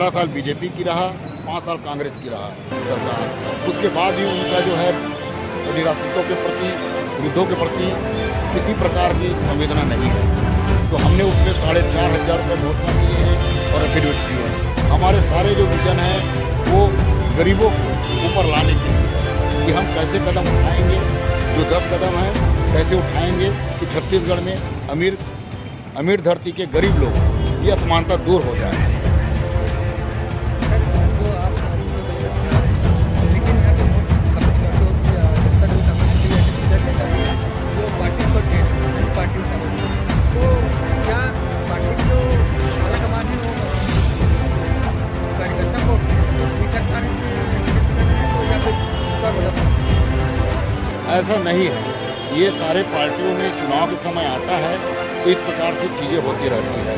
15 साल बीजेपी की रहा, 5 साल कांग्रेस की रहा सरकार। उसके बाद भी उनका जो है निराश्रितों के प्रति, वृद्धों के प्रति किसी प्रकार की संवेदना नहीं है। तो हमने उसमें 4,500 रुपये घोषणा किए हैं और एफिडेविट किए हैं। हमारे सारे जो विजन है वो गरीबों को ऊपर लाने के लिए है कि हम कैसे कदम उठाएंगे, जो 10 कदम हैं कैसे उठाएंगे कि छत्तीसगढ़ में अमीर धरती के गरीब लोग ये असमानता दूर हो जाए। ऐसा नहीं है, ये सारे पार्टियों में चुनाव के समय आता है तो इस प्रकार से चीज़ें होती रहती है।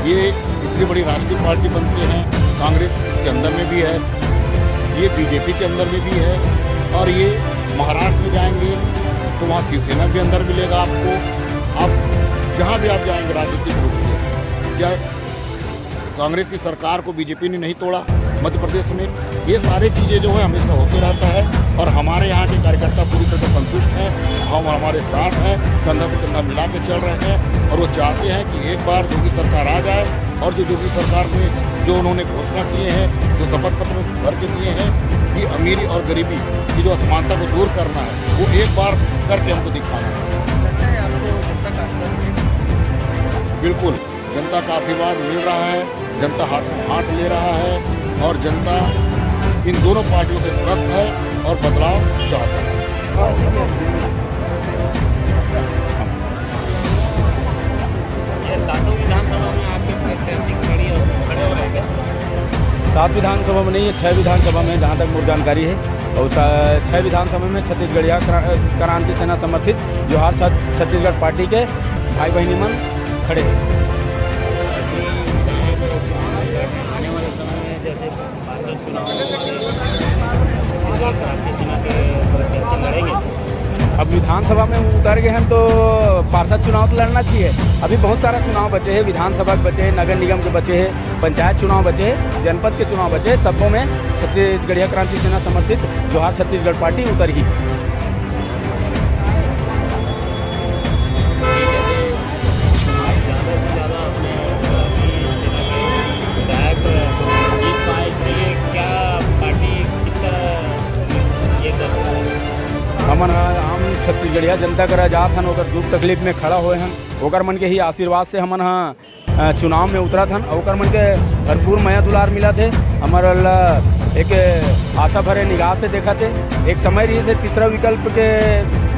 ये इतनी बड़ी राष्ट्रीय पार्टी बनते हैं, कांग्रेस इसके अंदर में भी है, ये बीजेपी के अंदर में भी है, और ये महाराष्ट्र में जाएंगे तो वहाँ शिवसेना के अंदर मिलेगा आपको। आप जहाँ भी आप जाएंगे राजनीतिक रूप से, क्या कांग्रेस की सरकार को बीजेपी ने नहीं तोड़ा मध्य प्रदेश में? ये सारी चीज़ें जो है हमेशा होते रहता है, और हमारे यहाँ के कार्यकर्ता पूरी तरह संतुष्ट हैं, हम हमारे साथ हैं, कंधा से कंधा मिला के चल रहे हैं, और वो चाहते हैं कि एक बार योगी सरकार आ जाए, और जो योगी सरकार में जो उन्होंने घोषणा किए हैं, जो शपथ पत्र भर के दिए हैं कि अमीरी और गरीबी की जो असमानता को दूर करना है, वो एक बार करके हमको दिखाना है। बिल्कुल, जनता का आशीर्वाद मिल रहा है, जनता हाथ ले रहा है, और जनता इन दोनों पार्टियों से त्रस्त है और बदलाव चाहता है। ये सातों विधानसभा में आपके प्रत्याशी खड़े हो रहे हैं? 7 विधानसभा में नहीं है, 6 विधानसभा में जहाँ तक मुझे जानकारी है, और 6 विधानसभा में छत्तीसगढ़िया क्रांति सेना समर्थित जोहार छत्तीसगढ़ पार्टी के भाई बहनी मन खड़े हैं। आने वाले समय में जैसे पार्षद चुनाव छत्तीसगढ़ क्रांति सेना के प्रत्याशी लड़ेंगे। अब विधानसभा में उतर गए हैं तो पार्षद चुनाव तो लड़ना चाहिए। अभी बहुत सारा चुनाव बचे हैं, विधानसभा के बचे हैं, नगर निगम के बचे हैं, पंचायत चुनाव बचे हैं, जनपद के चुनाव बचे हैं। सबों में छत्तीसगढ़िया क्रांति सेना समर्थित जोहार छत्तीसगढ़ पार्टी उतरगी। हमन आम छत्तीसगढ़िया जनता कर जात हन, ओकर दुख तकलीफ में खड़ा होए हन, ओकर मन के ही आशीर्वाद से हमन चुनाव में उतरत हन, ओकर मन के भरपूर माया दुलार मिला थे। हमारा एक आशा भरे निगाह से देखा थे। एक समय रही थे तीसरा विकल्प के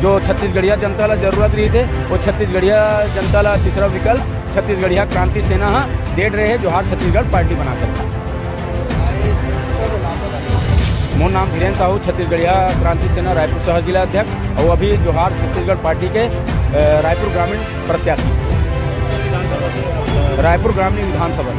जो छत्तीसगढ़िया जनता ला जरूरत रही थे, वो छत्तीसगढ़िया जनता ला तीसरा विकल्प छत्तीसगढ़िया क्रांति सेना डेढ़ रहे जोहार छत्तीसगढ़ पार्टी बनाकर। मोर नाम धीरेन्द्र साहू, छत्तीसगढ़िया क्रांति सेना रायपुर शहर जिला अध्यक्ष, और अभी जोहार छत्तीसगढ़ पार्टी के रायपुर ग्रामीण प्रत्याशी, रायपुर ग्रामीण विधानसभा।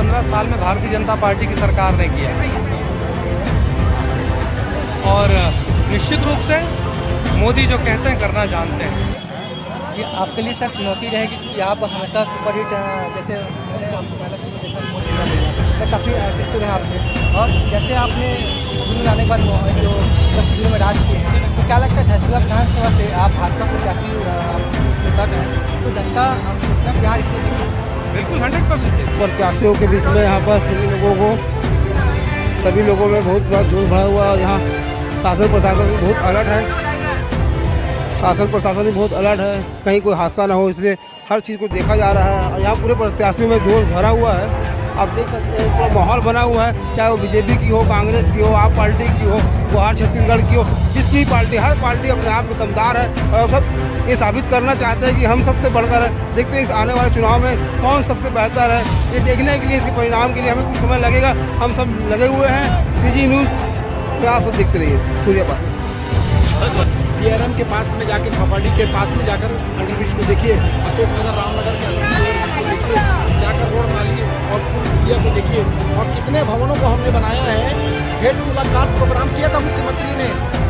15 साल में भारतीय जनता पार्टी की सरकार ने किया। और निश्चित रूप से मोदी जो कहते हैं करना जानते हैं। ये आपके लिए सर चुनौती रहेगी कि आप हमेशा सुपरहिट जैसे आपको पहले मैं काफ़ी आर्टिस्ट रहे आपसे, और जैसे आपने शुरू आने के बाद जो जब शुरू में राज किए हैं, तो क्या लगता है फैसला विधानसभा से आप भाजपा प्रत्याशी नेता हैं, तो जनता कितना प्यार इसमें देगी? बिल्कुल 100%। प्रत्याशियों के बीच में यहाँ पर सभी लोगों में बहुत बड़ा जोश भरा हुआ है। यहाँ शासन प्रशासन भी बहुत अलर्ट है, कहीं कोई हादसा ना हो, इसलिए हर चीज़ को देखा जा रहा है। और यहाँ पूरे प्रत्याशियों में जोश भरा हुआ है। आप देख सकते हैं पूरा माहौल बना हुआ है, चाहे वो बीजेपी की हो, कांग्रेस की हो, आप पार्टी की हो, बिहार छत्तीसगढ़ की हो, जिसकी पार्टी, हर पार्टी अपने आप में दमदार है और सब ये साबित करना चाहते हैं कि हम सबसे बढ़कर है। देखते हैं इस आने वाले चुनाव में कौन सबसे बेहतर है। ये देखने के लिए, इसके परिणाम के लिए हमें कुछ समय लगेगा। हम सब लगे हुए हैं। CG न्यूज़ में आप सब देखते रहिए। सूर्या पास DRM के पास में जाकर, भवाड़ी के पास में जाकर अंडरब्रिज को देखिए, अशोक नगर, रामनगर के अंदर देखिए, जाकर रोड नाली और पुल पुलिया को देखिए, और कितने भवनों को हमने बनाया है। हेड मुलाकात प्रोग्राम किया था मुख्यमंत्री ने,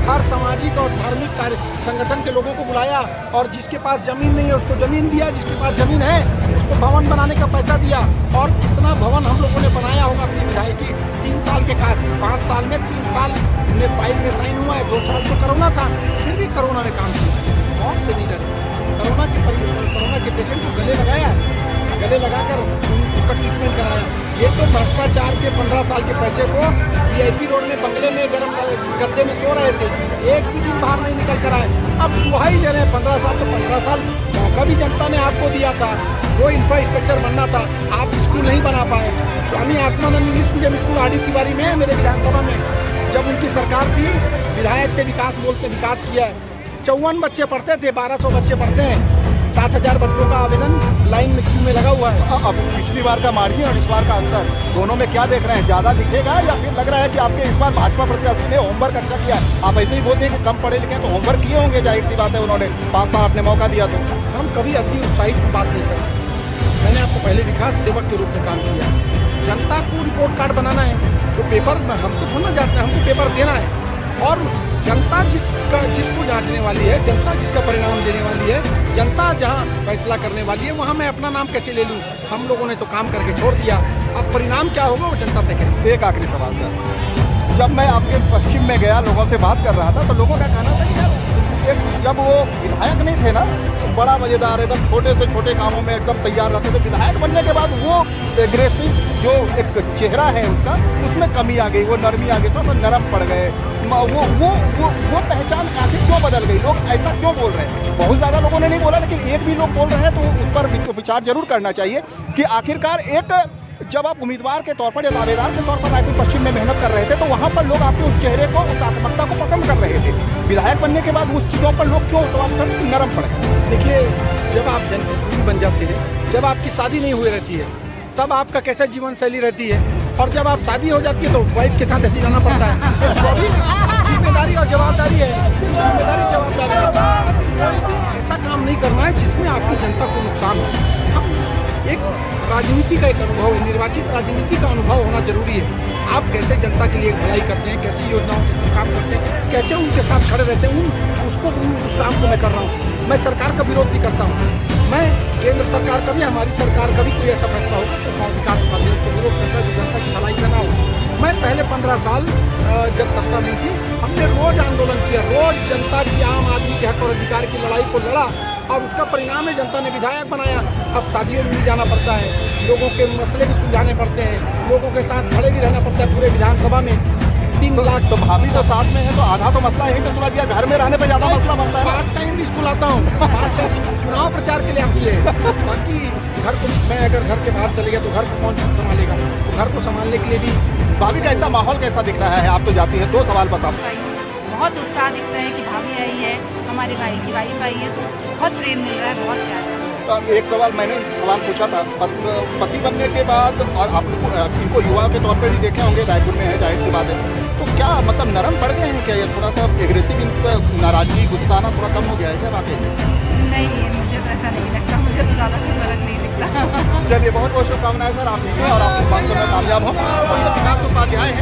हर सामाजिक और धार्मिक कार्य संगठन के लोगों को बुलाया, और जिसके पास जमीन नहीं है उसको जमीन दिया, जिसके पास जमीन है उसको भवन बनाने का पैसा दिया। और कितना भवन हम लोगों ने बनाया होगा अपनी विधायकी 3 साल के 5 साल में 3 साल ने फाइल में साइन हुआ है। 2 साल तो कोरोना था, फिर भी कोरोना ने काम किया, कौन से नहीं डरे। कोरोना के पेशेंट को गले लगाया, गले लगाकर उसका ट्रीटमेंट कराया। ये तो भ्रष्टाचार के 15 साल के पैसे को VIP रोड में बंगले में गर्म गद्दे में सो रहे थे, एक भी दिन बाहर नहीं निकल कर आए। अब वही दे रहे हैं 15 साल, तो 15 साल मौका भी जनता ने आपको दिया था। वो इंफ्रास्ट्रक्चर बनना था, आप स्कूल नहीं बना पाए। Swami Atmanand English medium school आड़ी तिवारी में, मेरे विधानसभा में जब उनकी सरकार थी, विधायक से विकास बोलते विकास किया है। 54 बच्चे पढ़ते थे, 1200 बच्चे पढ़ते हैं, 7000 बच्चों का आवेदन लाइन में क्यू में लगा हुआ है। अब पिछली बार का मार्जिन और इस बार का अंतर दोनों में क्या देख रहे हैं? ज़्यादा दिखेगा या फिर लग रहा है कि आपके इस बार भाजपा प्रत्याशी ने होमवर्क अच्छा किया? आप ऐसे ही बोलते हैं कि कम पढ़े लिखे तो होमवर्क किए होंगे, जाहिर सी बात है, उन्होंने 5 साल अपने मौका दिया। तो हम कभी अति उत्साहित बात नहीं करते। मैंने आपको पहले दिखा, सेवक के रूप में काम किया। जनता को रिपोर्ट कार्ड बनाना है तो पेपर में हमको थोड़ा जाते हैं, हमको पेपर देना है। और जनता जिसको जांचने वाली है, जनता जिसका परिणाम देने वाली है, जनता जहां फैसला करने वाली है, वहां मैं अपना नाम कैसे ले लूं? हम लोगों ने तो काम करके छोड़ दिया, अब परिणाम क्या होगा वो जनता तय करेगी। एक आखिरी सवाल सर, जब मैं आपके पश्चिम में गया, लोगों से बात कर रहा था, तो लोगों का कहना था कि यार जब वो विधायक नहीं थे ना, तो बड़ा मज़ेदार, एकदम छोटे से छोटे कामों में एकदम तैयार रहते थे। विधायक बनने के बाद वो एग्रेसिव जो एक चेहरा है उसका, उसमें कमी आ गई, वो नरमी आ गई, तो नरम पड़ गए। वो पहचान आखिर क्यों बदल गई? लोग ऐसा क्यों बोल रहे हैं? बहुत ज़्यादा लोगों ने नहीं बोला, लेकिन एक भी लोग बोल रहे हैं, तो उस पर विचार जरूर करना चाहिए कि आखिरकार एक जब आप उम्मीदवार के तौर पर या दावेदार के तौर पर रायपुर पश्चिम में मेहनत कर रहे थे, तो वहाँ पर लोग आपके उस चेहरे को, उस आत्मकता को पसंद कर रहे थे। विधायक बनने के बाद उस चीज़ों पर लोग क्यों नरम पड़ गए? देखिए, जब आप जनप्रतिनिधि बन जाते हैं, जब आपकी शादी नहीं हुई रहती है, तब आपका कैसा जीवन शैली रहती है, और जब आप शादी हो जाती है तो वाइफ के साथ ऐसे जाना पड़ता है। जिम्मेदारी और जवाबदारी है, जवाबदारी ऐसा काम नहीं करना है जिसमें आपकी जनता को नुकसान हो। एक राजनीति का एक अनुभव, निर्वाचित राजनीति का अनुभव होना जरूरी है। आप कैसे जनता के लिए भलाई करते हैं, कैसी योजनाओं के साथ काम करते हैं, कैसे उनके साथ खड़े रहते हैं, उस काम को मैं कर रहा हूँ। मैं सरकार का विरोध भी करता हूँ। मैं केंद्र सरकार का भी, हमारी सरकार का भी कोई ऐसा फैसला होगा तो विकास वाले उसको विरोध करता है, जो जनता की भलाई करना हो। मैं पहले 15 साल जब सत्ता नहीं थी, हमने रोज आंदोलन किया, रोज जनता की, आम आदमी के हक और अधिकार की लड़ाई को लड़ा, और उसका परिणाम है जनता ने विधायक बनाया। अब शादियों में भी जाना पड़ता है, लोगों के मसले भी सुलझाने पड़ते हैं, लोगों के साथ खड़े भी रहना पड़ता है पूरे विधानसभा में। 3 लाख तो भाभी तो साथ में है, तो आधा तो मसला यही तो सुना दिया, घर में रहने पे ज़्यादा मसला बनता है। पार्ट टाइम भी स्कूल आता हूँ, पार्ट टाइम चुनाव प्रचार के लिए आती है। बाकी घर को, मैं अगर घर के बाहर चले गया तो घर को कौन संभालेगा? तो घर को संभालने के लिए भी। भाभी कैसा माहौल कैसा दिख रहा है? आप तो जाती है, 2 सवाल बताओ। बहुत उत्साह दिखता है कि भाभी आई है, हमारे भाई की वाइफ आई है, तो बहुत प्रेम मिल रहा है, बहुत प्यार। एक सवाल मैंने सवाल पूछा था, पति बनने के बाद, और आप इनको युवा के तौर पर भी देखे होंगे, रायपुर में है, जाहिर सी बात है, तो क्या मतलब नरम पड़ गए हैं क्या? ये थोड़ा सा एग्रेसिव, इन पर नाराजगी, गुस्सा आना थोड़ा कम हो गया है क्या वाकई? नहीं, मुझे तो ऐसा नहीं लगता, मुझे तो ज़्यादा कोई फर्क नहीं लगता। हमारा। चलिए बहुत बहुत शुभकामनाएं सर, आप जीतें और आप इस बात में कामयाब हो। और ये विकास उपाध्याय है।